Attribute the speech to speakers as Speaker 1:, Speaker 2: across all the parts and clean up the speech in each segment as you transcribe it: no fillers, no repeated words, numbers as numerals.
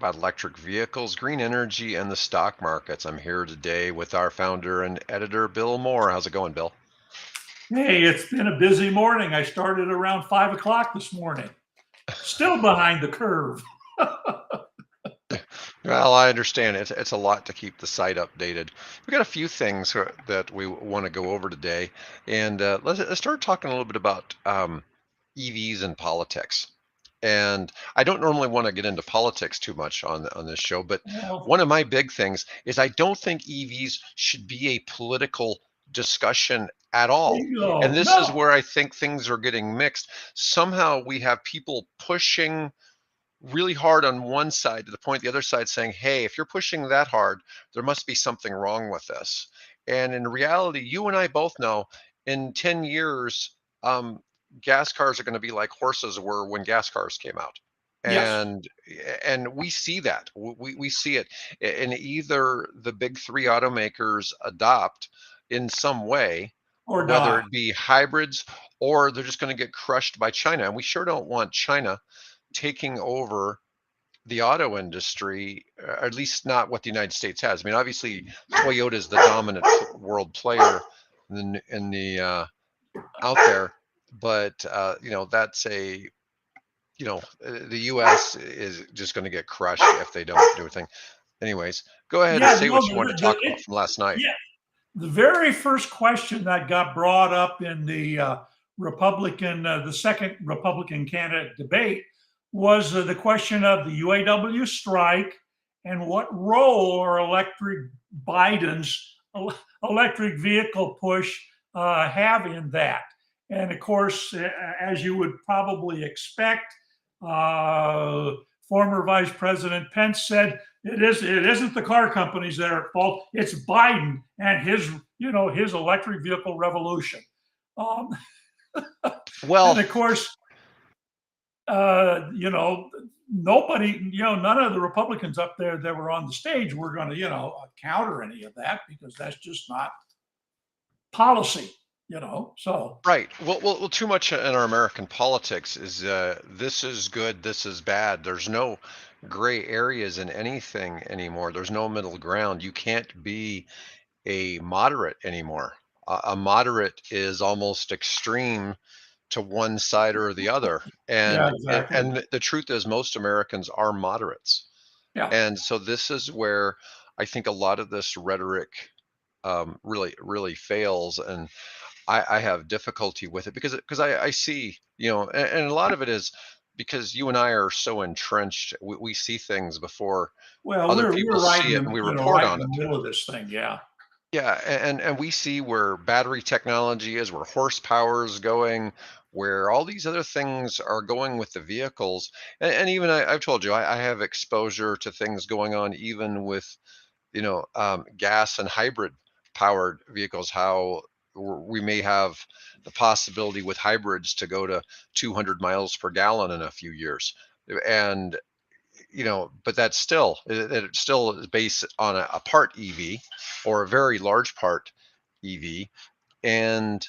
Speaker 1: about electric vehicles, green energy, and the stock markets. I'm here today with our founder and editor, Bill Moore. How's it going, Bill?
Speaker 2: Hey, it's been a busy morning. I started around 5 o'clock this morning. Still behind the curve.
Speaker 1: Well, I understand it's a lot to keep the site updated. We got a few things that we want to go over today, and let's start talking a little bit about EVs and politics. And I don't normally want to get into politics too much on this show, but
Speaker 2: Well,
Speaker 1: one of my big things is I don't think EVs should be a political discussion at
Speaker 2: there
Speaker 1: all.
Speaker 2: you
Speaker 1: And
Speaker 2: go.
Speaker 1: this is
Speaker 2: No.
Speaker 1: where I think things are getting mixed. Somehow we have people pushing really hard on one side to the point the other side saying, hey, if you're pushing that hard, there must be something wrong with this. And in reality, you and I both know in 10 years, gas cars are going to be like horses were when gas cars came out.
Speaker 2: Yes.
Speaker 1: And we see that. We see it. And either the big three automakers adopt in some way,
Speaker 2: Or
Speaker 1: whether
Speaker 2: die.
Speaker 1: it be hybrids or they're just going to get crushed by China. And we sure don't want China taking over the auto industry, or at least not what the United States has. I mean, obviously, Toyota is the dominant world player in the out there, but that's the U.S. is just going to get crushed if they don't do anything. Anyways, go ahead and
Speaker 2: Yeah,
Speaker 1: say
Speaker 2: no,
Speaker 1: what you wanted to talk about from last night.
Speaker 2: yeah, the very first question that got brought up in the the second Republican candidate debate was the question of the UAW strike and what role are Biden's electric vehicle push have in that. And of course, as you would probably expect, former Vice President Pence said it isn't the car companies that are at fault. It's Biden and his electric vehicle revolution. Um,
Speaker 1: Well,
Speaker 2: and of course, nobody, none of the Republicans up there that were on the stage were going to, counter any of that because that's just not policy, So
Speaker 1: right. Well, too much in our American politics is this is good, this is bad. There's no gray areas in anything anymore. There's no middle ground. You can't be a moderate anymore. A moderate is almost extreme to one side or the other.
Speaker 2: yeah,
Speaker 1: And
Speaker 2: exactly.
Speaker 1: and the truth is most Americans are moderates.
Speaker 2: Yeah,
Speaker 1: And so this is where I think a lot of this rhetoric really fails. And I have difficulty with it because I see, and a lot of it is because you and I are so entrenched. We see things before
Speaker 2: well,
Speaker 1: other
Speaker 2: we're
Speaker 1: people
Speaker 2: right in
Speaker 1: see it,
Speaker 2: the
Speaker 1: and we report
Speaker 2: right in
Speaker 1: on
Speaker 2: the
Speaker 1: it.
Speaker 2: middle of this thing. Yeah,
Speaker 1: Yeah, and we see where battery technology is, where horsepower is going, where all these other things are going with the vehicles. And even I've told you, I have exposure to things going on even with, gas and hybrid powered vehicles, how we may have the possibility with hybrids to go to 200 miles per gallon in a few years. And but that's still it still is based on a part EV or a very large part EV. And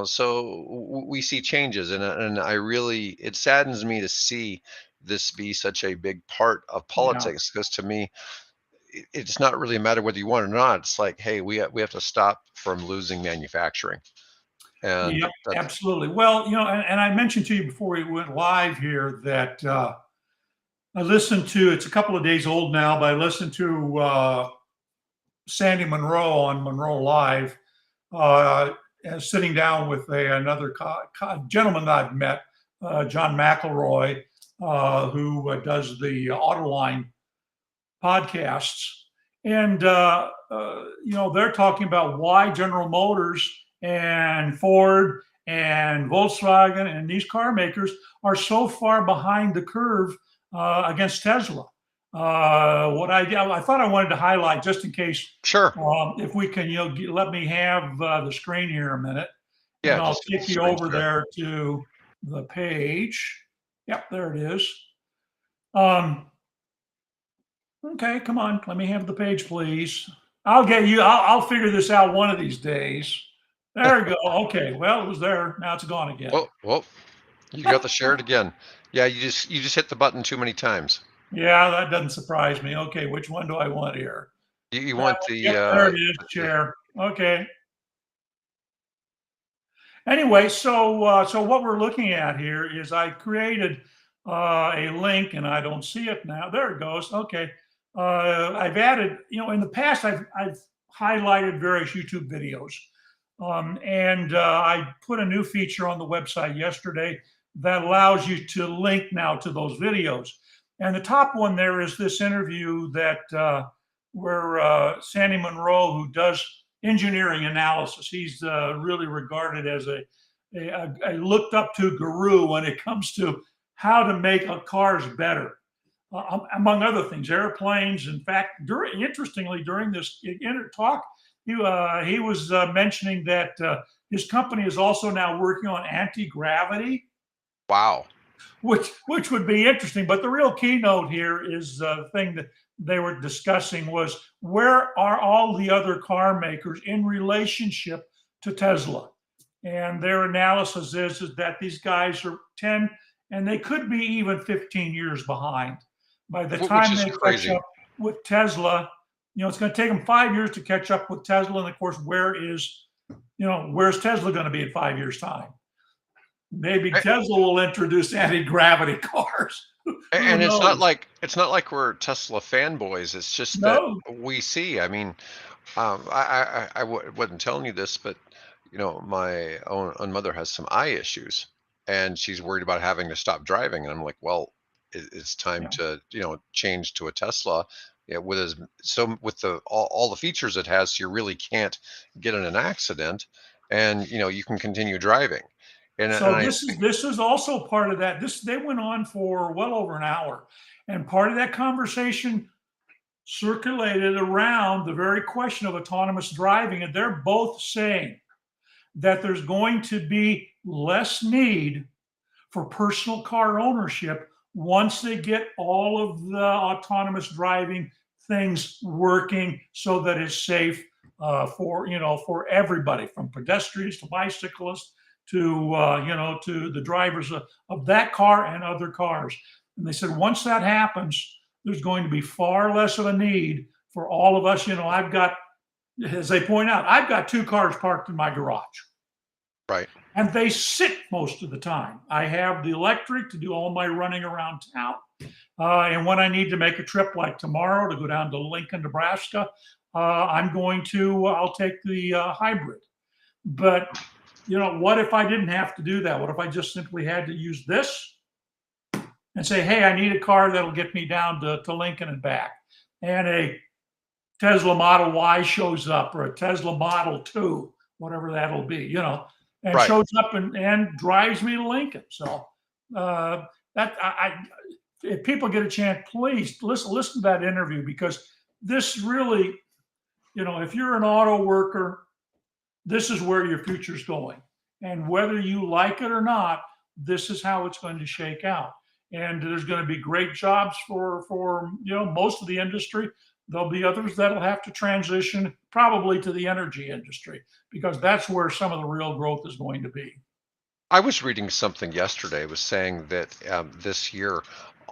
Speaker 1: so we see changes, and I really, it saddens me to see this be such a big part of
Speaker 2: yeah.
Speaker 1: politics, because to me it's not really a matter whether you want it or not. It's like, hey, we have to stop from losing manufacturing. And
Speaker 2: Yep,
Speaker 1: that's
Speaker 2: absolutely. Well, and I mentioned to you before we went live here that I listened to, it's a couple of days old now, but I listened to Sandy Munro on Munro Live, sitting down with another gentleman that I've met, John McElroy, who does the Autoline podcasts. And, they're talking about why General Motors and Ford and Volkswagen and these car makers are so far behind the curve against Tesla. I thought I wanted to highlight just in case,
Speaker 1: sure.
Speaker 2: if we can, let me have the screen here a minute,
Speaker 1: Yeah,
Speaker 2: and I'll
Speaker 1: just
Speaker 2: kick you
Speaker 1: screen
Speaker 2: over
Speaker 1: share.
Speaker 2: there to the page. Yep, there it is. Um, Okay, come on. Let me have the page, please. I'll figure this out one of these days. There we go. Okay. Well, it was there. Now it's gone again.
Speaker 1: Well, you got the share it again. Yeah, you just hit the button too many times.
Speaker 2: Yeah, that doesn't surprise me. Okay, which one do I want here?
Speaker 1: You
Speaker 2: Uh,
Speaker 1: want
Speaker 2: Yep,
Speaker 1: the
Speaker 2: there it is, chair. Okay. Anyway, so what we're looking at here is I created a link, and I don't see it now. There it goes. Okay. I've added, in the past, I've highlighted various YouTube videos, and I put a new feature on the website yesterday that allows you to link now to those videos. And the top one there is this interview that where Sandy Munro, who does engineering analysis. He's really regarded as a looked up to guru when it comes to how to make cars better, among other things, airplanes. In fact, interestingly, during this talk, he was mentioning that his company is also now working on anti-gravity,
Speaker 1: wow.
Speaker 2: which would be interesting. But the real keynote here is the thing that they were discussing was where are all the other car makers in relationship to Tesla? And their analysis is that these guys are 10 and they could be even 15 years behind. By the
Speaker 1: Which
Speaker 2: time
Speaker 1: is
Speaker 2: they catch
Speaker 1: crazy.
Speaker 2: up with Tesla, it's going to take them 5 years to catch up with Tesla. And of course, where's Tesla going to be in 5 years' time? Maybe Tesla will introduce anti-gravity cars. Who
Speaker 1: And
Speaker 2: knows?
Speaker 1: it's not like we're Tesla fanboys. It's just that
Speaker 2: No.
Speaker 1: we see. I mean, wasn't telling you this, but my own mother has some eye issues, and she's worried about having to stop driving. And I'm like, well, it's time
Speaker 2: Yeah.
Speaker 1: to change to a Tesla. Yeah, with the all the features it has, so you really can't get in an accident, and you can continue driving. And
Speaker 2: So
Speaker 1: I
Speaker 2: this is also part of that. They went on for well over an hour, and part of that conversation circulated around the very question of autonomous driving, and they're both saying that there's going to be less need for personal car ownership once they get all of the autonomous driving things working so that it's safe for everybody, from pedestrians to bicyclists to the drivers of that car and other cars. And they said once that happens, there's going to be far less of a need for all of us. I've got, as they point out, I've got two cars parked in my garage,
Speaker 1: right,
Speaker 2: and they sit most of the time. I have the electric to do all my running around town. And when I need to make a trip like tomorrow to go down to Lincoln, Nebraska, I'll take the hybrid. But, what if I didn't have to do that? What if I just simply had to use this and say, hey, I need a car that'll get me down to Lincoln and back? And a Tesla Model Y shows up, or a Tesla Model 2, whatever that'll be, and
Speaker 1: right.
Speaker 2: shows up and drives me to Lincoln. So that if people get a chance, please listen to that interview, because this really, if you're an auto worker, this is where your future's going. And whether you like it or not, this is how it's going to shake out. And there's going to be great jobs for most of the industry. There'll be others that'll have to transition probably to the energy industry, because that's where some of the real growth is going to be.
Speaker 1: I was reading something yesterday. It was saying that this year,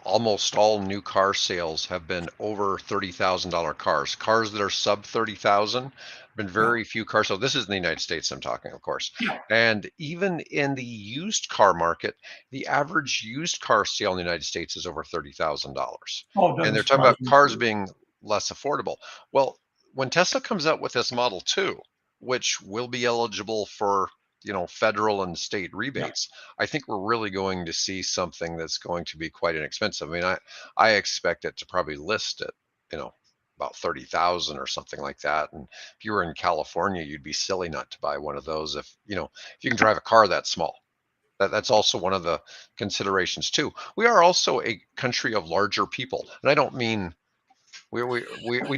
Speaker 1: almost all new car sales have been over $30,000 cars. Cars that are sub 30,000, been
Speaker 2: Yeah.
Speaker 1: very few cars. So this is in the United States, I'm talking, of course.
Speaker 2: Yeah.
Speaker 1: And even in the used car market, the average used car sale in the United States is over $30,000.
Speaker 2: Oh, it
Speaker 1: And
Speaker 2: doesn't
Speaker 1: they're talking
Speaker 2: surprise
Speaker 1: about
Speaker 2: me.
Speaker 1: cars being less affordable. Well, when Tesla comes out with this Model 2, which will be eligible for federal and state
Speaker 2: Yeah.
Speaker 1: rebates, I think we're really going to see something that's going to be quite inexpensive. I mean, I expect it to probably list at, about 30,000 or something like that. And if you were in California, you'd be silly not to buy one of those if you can drive a car that small. That's also one of the considerations too. We are also a country of larger people, and I don't mean we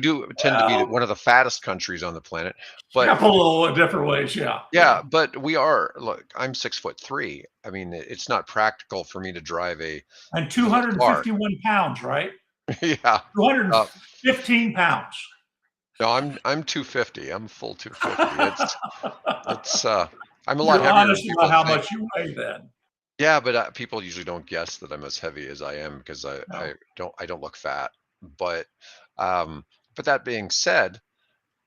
Speaker 1: do tend to be
Speaker 2: Well,
Speaker 1: one of the fattest countries on the planet, but
Speaker 2: capital in different ways. Yeah.
Speaker 1: yeah,
Speaker 2: Yeah.
Speaker 1: but we are. Look, I'm 6'3". I mean, it's not practical for me to drive a
Speaker 2: And
Speaker 1: little car.
Speaker 2: 251 pounds, right?
Speaker 1: Yeah. Uh,
Speaker 2: 215 pounds.
Speaker 1: no, I'm 250. I'm full 250. It's I'm a lot
Speaker 2: You're
Speaker 1: heavier than
Speaker 2: honest about
Speaker 1: people
Speaker 2: how
Speaker 1: think.
Speaker 2: much you weigh then.
Speaker 1: Yeah, but people usually don't guess that I'm as heavy as I am because I
Speaker 2: No.
Speaker 1: don't look fat. But um, but that being said,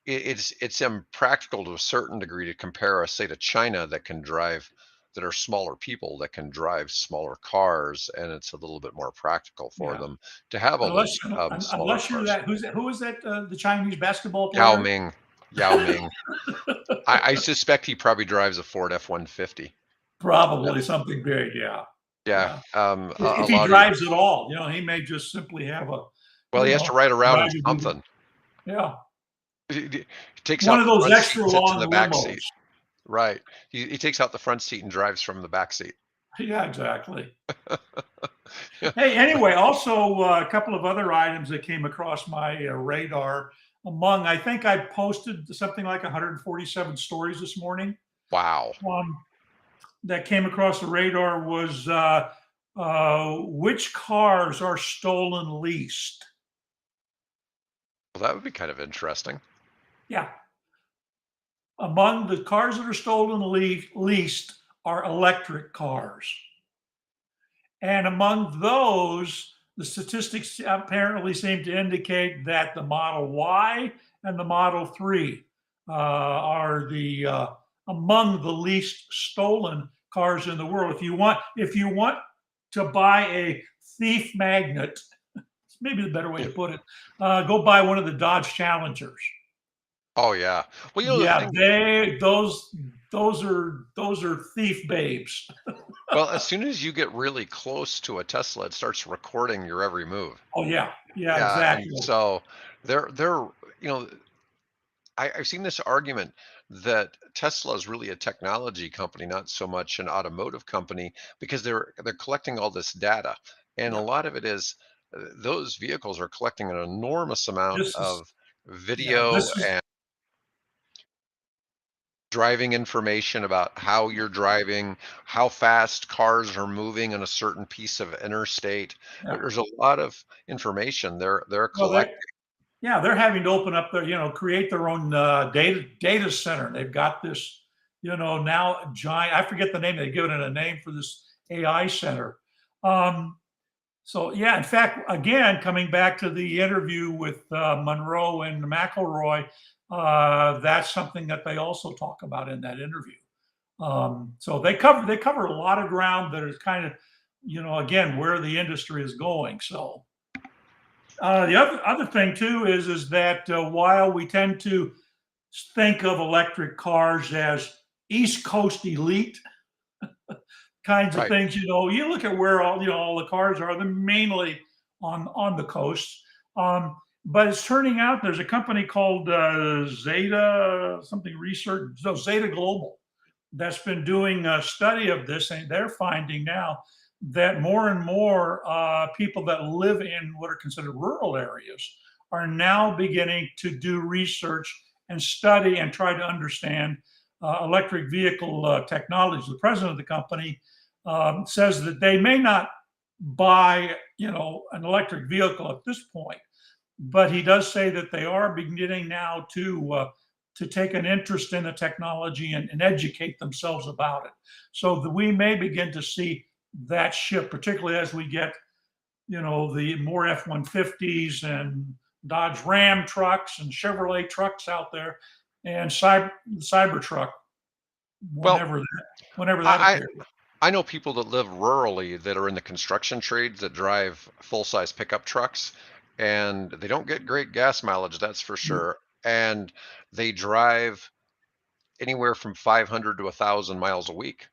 Speaker 1: it's impractical to a certain degree to compare us, say, to China that are smaller people that can drive smaller cars, and it's a little bit more practical for
Speaker 2: Yeah.
Speaker 1: them to have all
Speaker 2: Unless
Speaker 1: those smaller
Speaker 2: unless you're
Speaker 1: cars.
Speaker 2: that who is that the Chinese basketball
Speaker 1: Yao
Speaker 2: player?
Speaker 1: Ming, Yao Ming. I suspect he probably drives a Ford F-150.
Speaker 2: Probably something big. Yeah.
Speaker 1: Yeah,
Speaker 2: Yeah.
Speaker 1: a
Speaker 2: If he
Speaker 1: lot of
Speaker 2: drives at all, he may just simply have a,
Speaker 1: well,
Speaker 2: you
Speaker 1: he has to
Speaker 2: know,
Speaker 1: ride around in
Speaker 2: drive a,
Speaker 1: something.
Speaker 2: yeah,
Speaker 1: He takes
Speaker 2: one
Speaker 1: out
Speaker 2: of
Speaker 1: the
Speaker 2: those
Speaker 1: front seat
Speaker 2: extra
Speaker 1: and sits in
Speaker 2: long
Speaker 1: the back seat.
Speaker 2: limos.
Speaker 1: Right. He takes out the front seat and drives from the back seat.
Speaker 2: Yeah, exactly.
Speaker 1: Yeah.
Speaker 2: Hey, anyway, also a couple of other items that came across my radar. I think I posted something like 147 stories this morning.
Speaker 1: Wow.
Speaker 2: Um, that came across the radar was which cars are stolen least?
Speaker 1: Well, that would be kind of interesting.
Speaker 2: Yeah, among the cars that are stolen least are electric cars. And among those, the statistics apparently seem to indicate that the Model Y and the Model 3 are the among the least stolen cars in the world. If you want to buy a thief magnet, maybe the better way to put it, go buy one of the Dodge Challengers.
Speaker 1: Oh yeah. Well, the
Speaker 2: Yeah,
Speaker 1: thing.
Speaker 2: those are thief babes.
Speaker 1: Well, as soon as you get really close to a Tesla, it starts recording your every move.
Speaker 2: Oh yeah, yeah,
Speaker 1: Yeah, and
Speaker 2: exactly.
Speaker 1: so they're you know I've seen this argument that Tesla is really a technology company, not so much an automotive company, because they're collecting all this data, and a
Speaker 2: Yeah,
Speaker 1: lot of it is those vehicles are collecting an enormous amount
Speaker 2: this is
Speaker 1: of
Speaker 2: yeah,
Speaker 1: video
Speaker 2: this is
Speaker 1: and driving information about how you're driving, how fast cars are moving on a certain piece of interstate.
Speaker 2: yeah.
Speaker 1: There's a lot of information they're
Speaker 2: Well,
Speaker 1: collecting.
Speaker 2: they're having to open up create their own data center. They've got this, now giant. I forget the name. They've given it a name for this AI center. Um, so yeah, in fact, again, coming back to the interview with Munro and McElroy, that's something that they also talk about in that interview. So they cover a lot of ground that is kind of, again, where the industry is going. So the other thing too is that while we tend to think of electric cars as East Coast elite kinds of
Speaker 1: Right.
Speaker 2: things, you look at where all the cars are. They're mainly on the coast. Um, but it's turning out there's a company called Zeta something research, so Zeta Global, that's been doing a study of this, and they're finding now that more and more people that live in what are considered rural areas are now beginning to do research and study and try to understand electric vehicle technology. The president of the company says that they may not buy, an electric vehicle at this point, but he does say that they are beginning now to take an interest in the technology and educate themselves about it. So that we may begin to see that shift, particularly as we get, the more F-150s and Dodge Ram trucks and Chevrolet trucks out there, and Cybertruck
Speaker 1: Well,
Speaker 2: whenever that
Speaker 1: I,
Speaker 2: appears.
Speaker 1: I know people that live rurally that are in the construction trades that drive full-size pickup trucks, and they don't get great gas mileage, that's for sure. And they drive anywhere from 500 to 1,000 miles a week.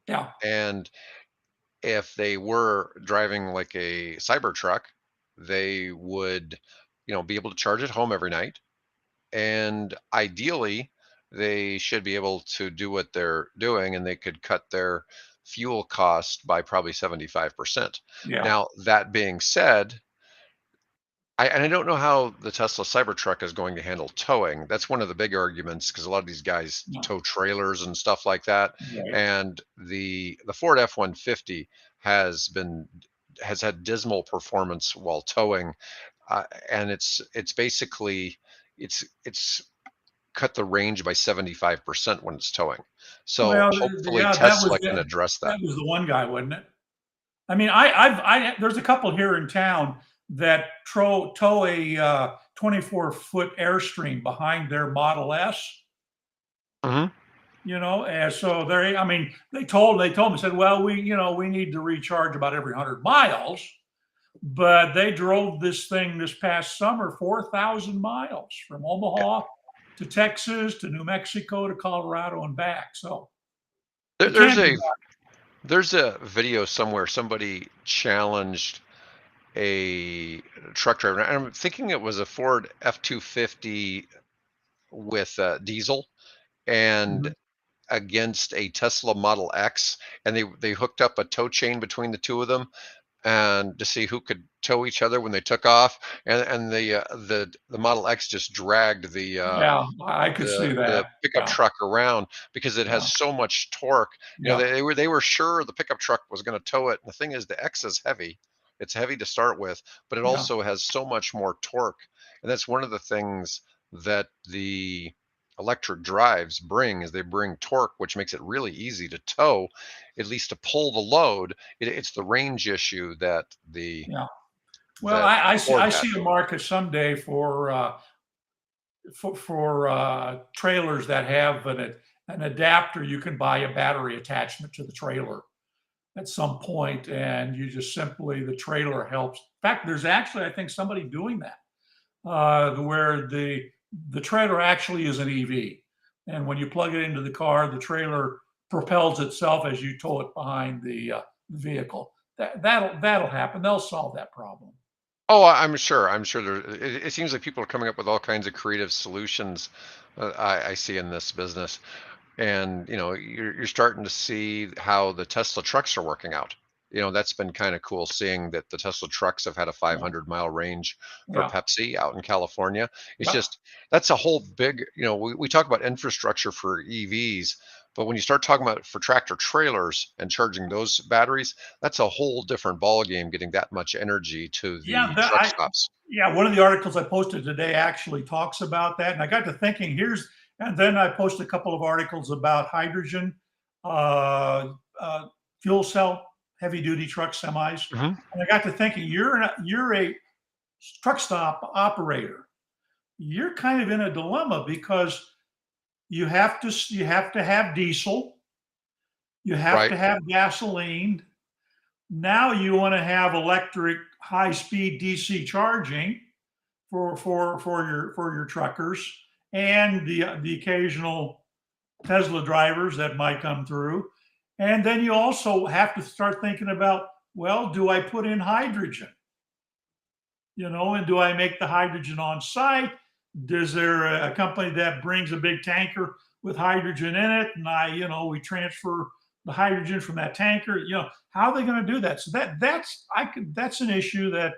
Speaker 2: Yeah,
Speaker 1: And if they were driving like a Cybertruck, they would, be able to charge at home every night. And ideally, they should be able to do what they're doing and they could cut their fuel cost by probably 75%.
Speaker 2: yeah,
Speaker 1: Now, that being said, I don't know how the Tesla Cybertruck is going to handle towing. That's one of the big arguments because a lot of these guys
Speaker 2: no,
Speaker 1: tow trailers and stuff like that.
Speaker 2: right.
Speaker 1: And the Ford F-150 has been has had dismal performance while towing, and it's basically it's cut the range by 75% when it's towing. So
Speaker 2: Well,
Speaker 1: hopefully
Speaker 2: yeah,
Speaker 1: Tesla can address that.
Speaker 2: that was the one guy, wasn't it? I mean, there's a couple here in town that tow a 24-foot Airstream behind their Model S.
Speaker 1: Hmm.
Speaker 2: And so I mean, they told me, said, well, we need to recharge about every 100 miles, but they drove this thing this past summer 4,000 miles from Omaha to Texas to New Mexico to Colorado and back. So
Speaker 1: There,
Speaker 2: it
Speaker 1: there's
Speaker 2: can't be
Speaker 1: a
Speaker 2: done.
Speaker 1: there's a video somewhere somebody challenged a truck driver. And I'm thinking it was a Ford F-250 with diesel and
Speaker 2: Mhm.
Speaker 1: against a Tesla Model X, and they hooked up a tow chain between the two of them and to see who could tow each other when they took off. And the Model X just dragged
Speaker 2: Yeah, I could see
Speaker 1: the
Speaker 2: that.
Speaker 1: pickup
Speaker 2: Yeah,
Speaker 1: truck around because it has
Speaker 2: yeah,
Speaker 1: so much torque.
Speaker 2: yeah,
Speaker 1: They were sure the pickup truck was going to tow it. And the thing is, the X is heavy. It's heavy to start with, but it
Speaker 2: yeah,
Speaker 1: also has so much more torque. And that's one of the things that the electric drives bring is they bring torque, which makes it really easy to tow, at least to pull the load. It's the range issue that
Speaker 2: yeah. Well,
Speaker 1: that
Speaker 2: I
Speaker 1: Ford had.
Speaker 2: see a market someday for trailers that have an adapter. You can buy a battery attachment to the trailer at some point, and you just simply the trailer helps. In fact, there's actually I think somebody doing that where the trailer actually is an EV, and when you plug it into the car, the trailer propels itself as you tow it behind the vehicle. That'll happen. They'll solve that problem.
Speaker 1: Oh, I'm sure. I'm sure it seems like people are coming up with all kinds of creative solutions. I see in this business, and you're starting to see how the Tesla trucks are working out. That's been kind of cool seeing that the Tesla trucks have had a
Speaker 2: Yeah,
Speaker 1: 500-mile range for
Speaker 2: yeah,
Speaker 1: Pepsi out in California. It's
Speaker 2: yeah.
Speaker 1: just that's a whole big. We talk about infrastructure for EVs, but when you start talking about it for tractor trailers and charging those batteries, that's a whole different ball game. Getting that much energy to
Speaker 2: Yeah,
Speaker 1: the truck stops.
Speaker 2: yeah, one of the articles I posted today actually talks about that, and I got to thinking. And then I posted a couple of articles about hydrogen, uh, uh, fuel cell, heavy duty truck semis,
Speaker 1: Hmm.
Speaker 2: and I got to thinking. You're a truck stop operator. You're kind of in a dilemma because you have to have diesel, you have
Speaker 1: Right.
Speaker 2: to have gasoline. Now you want to have electric high speed DC charging for your truckers and the occasional Tesla drivers that might come through. And then you also have to start thinking about, well, do I put in hydrogen? And do I make the hydrogen on site? Is there a company that brings a big tanker with hydrogen in it, and we transfer the hydrogen from that tanker? How are they going to do that? So that's an issue that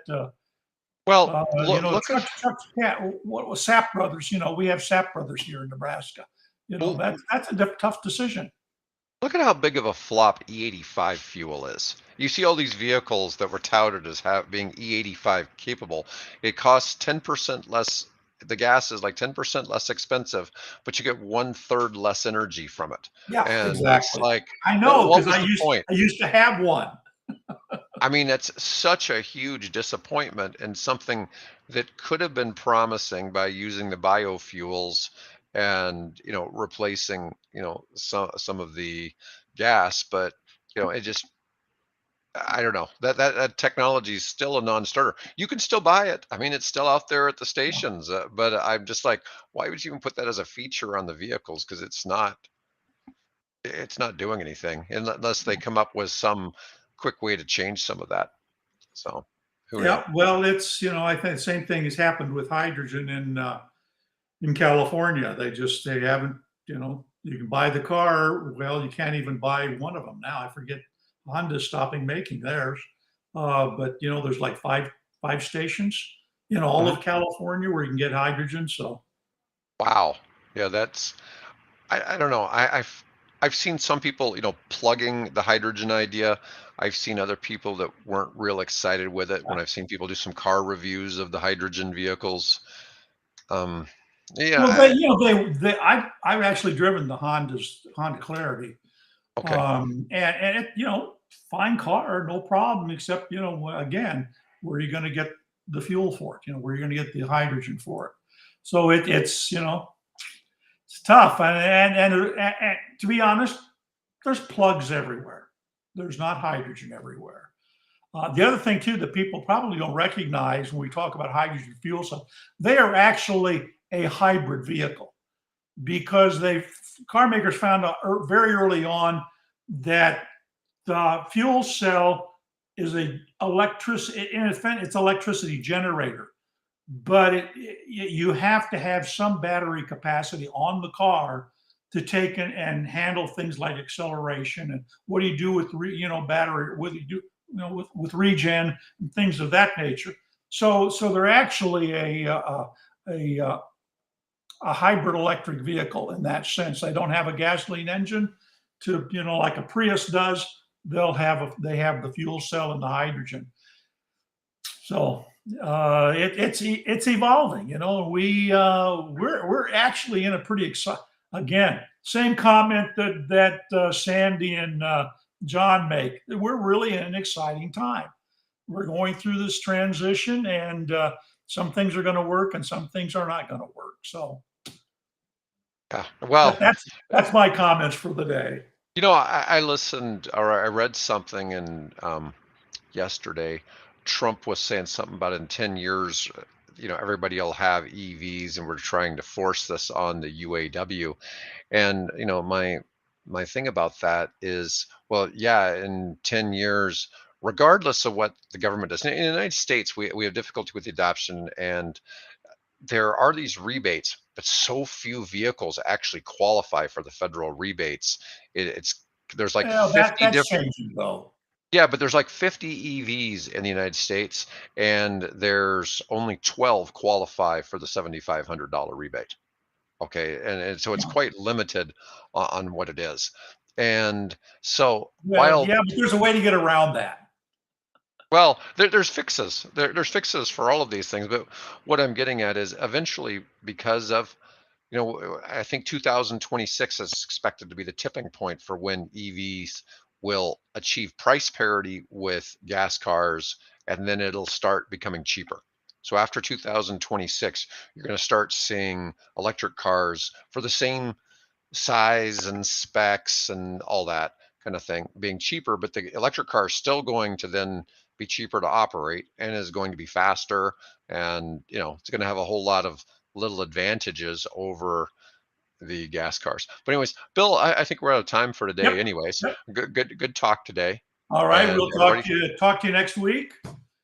Speaker 1: Well, look at
Speaker 2: trucks can't. What was Sap Brothers? We have Sap Brothers here in Nebraska.
Speaker 1: well,
Speaker 2: That's a tough decision.
Speaker 1: look at how big of a flop E85 fuel is. You see all these vehicles that were touted as being E85 capable. It costs 10% less. The gas is like 10% less expensive, but you get one-third less energy from it.
Speaker 2: Yeah,
Speaker 1: And it's
Speaker 2: exactly.
Speaker 1: like,
Speaker 2: I know
Speaker 1: what
Speaker 2: because
Speaker 1: was the point?
Speaker 2: I used to have one.
Speaker 1: I mean, it's such a huge disappointment and something that could have been promising by using the biofuels and, replacing, some of the gas, but it just I don't know. That technology is still a non-starter. You can still buy it. I mean, it's still out there at the stations, but I'm just like, why would you even put that as a feature on the vehicles? Because it's not doing anything unless they come up with some quick way to change some of that. So who knows?
Speaker 2: Yeah, well, I think the same thing has happened with hydrogen in California. They haven't, you can buy the car. Well, you can't even buy one of them now. I forget Honda's stopping making theirs. But there's like five stations in all
Speaker 1: Mhm.
Speaker 2: of California where you can get hydrogen. So
Speaker 1: Wow. Yeah, I don't know. I've seen some people, plugging the hydrogen idea. I've seen other people that weren't real excited with it when I've seen people do some car reviews of the hydrogen vehicles. Um, Yeah.
Speaker 2: Well, I've actually driven the Honda Clarity,
Speaker 1: Okay.
Speaker 2: and it, fine car, no problem, except, again, where are you going to get the fuel for it? Where are you going to get the hydrogen for it? So it's tough. And to be honest, there's plugs everywhere. There's not hydrogen everywhere. The other thing too that people probably don't recognize when we talk about hydrogen fuel cells, they are actually a hybrid vehicle because car makers found out very early on that the fuel cell is it's electricity generator, but you have to have some battery capacity on the car to take and handle things like acceleration, and what do you do with battery, what do you do with regen and things of that nature. So they're actually a hybrid electric vehicle in that sense. They don't have a gasoline engine to, like a Prius does. They have the fuel cell and the hydrogen. So it's evolving. We're actually in a pretty exciting. Again, same comment that Sandy and John make. We're really in an exciting time. We're going through this transition, and some things are going to work, and some things are not going to work. So
Speaker 1: Yeah. Well,
Speaker 2: that's my comments for the day.
Speaker 1: I listened or I read something in yesterday. Trump was saying something about in 10 years, everybody will have EVs, and we're trying to force this on the UAW. And my thing about that is, well, yeah, in 10 years, regardless of what the government does, in the United States, we have difficulty with the adoption, and there are these rebates, but so few vehicles actually qualify for the federal rebates. It's there's like
Speaker 2: Well,
Speaker 1: 50
Speaker 2: that's
Speaker 1: different.
Speaker 2: changing though.
Speaker 1: Yeah, but there's like 50 EVs in the United States, and there's only 12 qualify for the $7,500 rebate. Okay, and so it's
Speaker 2: Yeah.
Speaker 1: quite limited on what it is. And so
Speaker 2: Well,
Speaker 1: while
Speaker 2: yeah, but there's a way to get around that.
Speaker 1: well, there's fixes. There's fixes for all of these things, but what I'm getting at is eventually, because of I think 2026 is expected to be the tipping point for when EVs will achieve price parity with gas cars, and then it'll start becoming cheaper. So after 2026, you're going to start seeing electric cars for the same size and specs and all that kind of thing being cheaper, but the electric car is still going to then be cheaper to operate and is going to be faster, and it's going to have a whole lot of little advantages over the gas cars. But anyways, Bill, I think we're out of time for today.
Speaker 2: Yep.
Speaker 1: Anyways,
Speaker 2: Yep.
Speaker 1: good talk today,
Speaker 2: All right.
Speaker 1: and
Speaker 2: We'll
Speaker 1: everybody,
Speaker 2: talk to you next week.